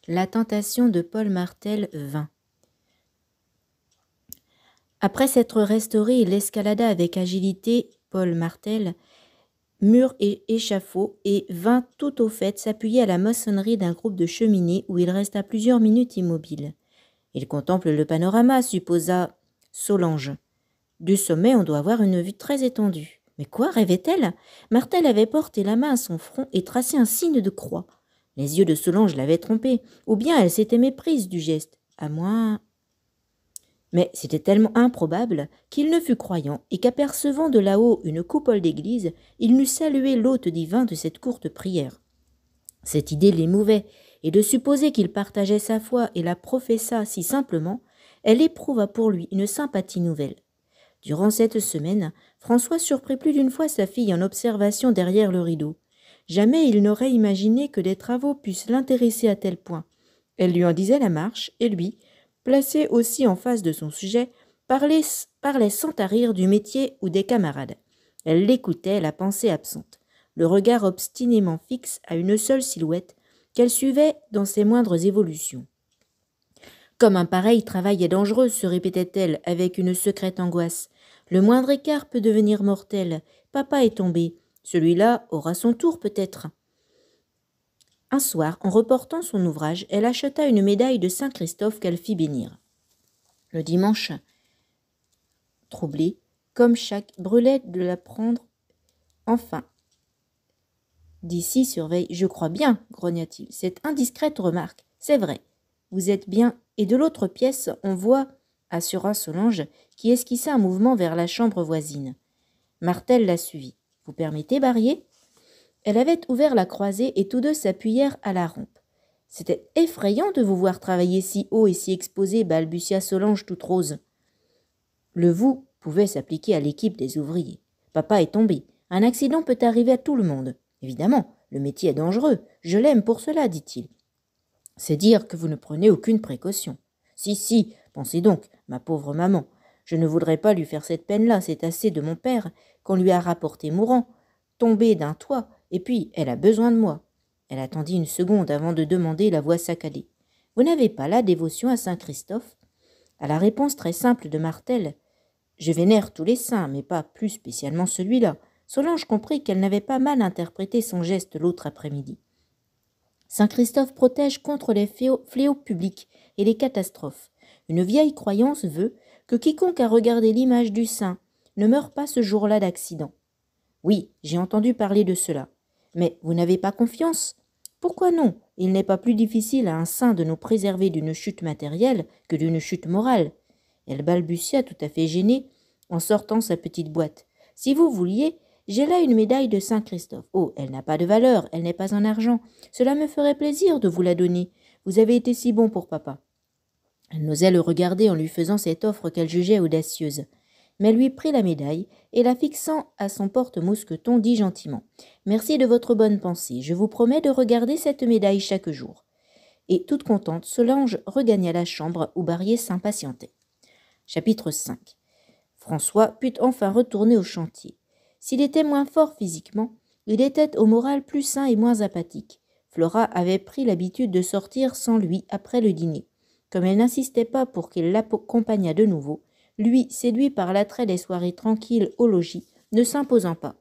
La tentation de Paul Martel vint. Après s'être restauré, il escalada avec agilité Paul Martel, mur et échafaud, et vint tout au fait s'appuyer à la maçonnerie d'un groupe de cheminées où il resta plusieurs minutes immobile. Il contemple le panorama, supposa Solange. Du sommet, on doit avoir une vue très étendue. Mais quoi, rêvait-elle? Martel avait porté la main à son front et tracé un signe de croix. Les yeux de Solange l'avaient trompée, ou bien elle s'était méprise du geste, à moins... Mais c'était tellement improbable qu'il ne fut croyant et qu'apercevant de là-haut une coupole d'église, il n'eût salué l'hôte divin de cette courte prière. Cette idée l'émouvait, et de supposer qu'il partageait sa foi et la professa si simplement, elle éprouva pour lui une sympathie nouvelle. Durant cette semaine, François surprit plus d'une fois sa fille en observation derrière le rideau. Jamais il n'aurait imaginé que des travaux pussent l'intéresser à tel point. Elle lui en disait la marche, et lui, placé aussi en face de son sujet, parlait sans tarir du métier ou des camarades. Elle l'écoutait, la pensée absente, le regard obstinément fixe à une seule silhouette qu'elle suivait dans ses moindres évolutions. Comme un pareil travail est dangereux, se répétait-elle avec une secrète angoisse. Le moindre écart peut devenir mortel. Papa est tombé. Celui-là aura son tour peut-être. Un soir, en reportant son ouvrage, elle acheta une médaille de Saint-Christophe qu'elle fit bénir. Le dimanche, troublé, comme chaque, brûlait de la prendre. Enfin, d'ici surveille, je crois bien, grogna-t-il. Cette indiscrète remarque, c'est vrai. Vous êtes bien. Et de l'autre pièce, on voit, assura Solange, qui esquissa un mouvement vers la chambre voisine. Martel la suivit. Vous permettez, Barrier? Elle avait ouvert la croisée et tous deux s'appuyèrent à la rampe. C'était effrayant de vous voir travailler si haut et si exposé, balbutia Solange toute rose. Le vous pouvait s'appliquer à l'équipe des ouvriers. Papa est tombé. Un accident peut arriver à tout le monde. Évidemment, le métier est dangereux. Je l'aime pour cela, dit-il. C'est dire que vous ne prenez aucune précaution. Si, pensez donc, ma pauvre maman. Je ne voudrais pas lui faire cette peine-là, c'est assez de mon père, qu'on lui a rapporté mourant, tombé d'un toit, et puis elle a besoin de moi. Elle attendit une seconde avant de demander, la voix saccadée. Vous n'avez pas la dévotion à Saint-Christophe? À la réponse très simple de Martel, je vénère tous les saints, mais pas plus spécialement celui-là. Solange comprit qu'elle n'avait pas mal interprété son geste l'autre après-midi. Saint-Christophe protège contre les fléaux publics et les catastrophes. Une vieille croyance veut que quiconque a regardé l'image du saint ne meure pas ce jour-là d'accident. Oui, j'ai entendu parler de cela. Mais vous n'avez pas confiance? Pourquoi non? Il n'est pas plus difficile à un saint de nous préserver d'une chute matérielle que d'une chute morale. Elle balbutia tout à fait gênée en sortant sa petite boîte. Si vous vouliez, j'ai là une médaille de Saint-Christophe. Oh, elle n'a pas de valeur, elle n'est pas en argent. Cela me ferait plaisir de vous la donner. Vous avez été si bon pour papa. Elle n'osait le regarder en lui faisant cette offre qu'elle jugeait audacieuse. Mais elle lui prit la médaille et la fixant à son porte-mousqueton dit gentiment « Merci de votre bonne pensée. Je vous promets de regarder cette médaille chaque jour. » Et toute contente, Solange regagna la chambre où Barrier s'impatientait. Chapitre 5. François put enfin retourner au chantier. S'il était moins fort physiquement, il était au moral plus sain et moins apathique. Flora avait pris l'habitude de sortir sans lui après le dîner. Comme elle n'insistait pas pour qu'il l'accompagnât de nouveau, lui, séduit par l'attrait des soirées tranquilles au logis, ne s'imposant pas.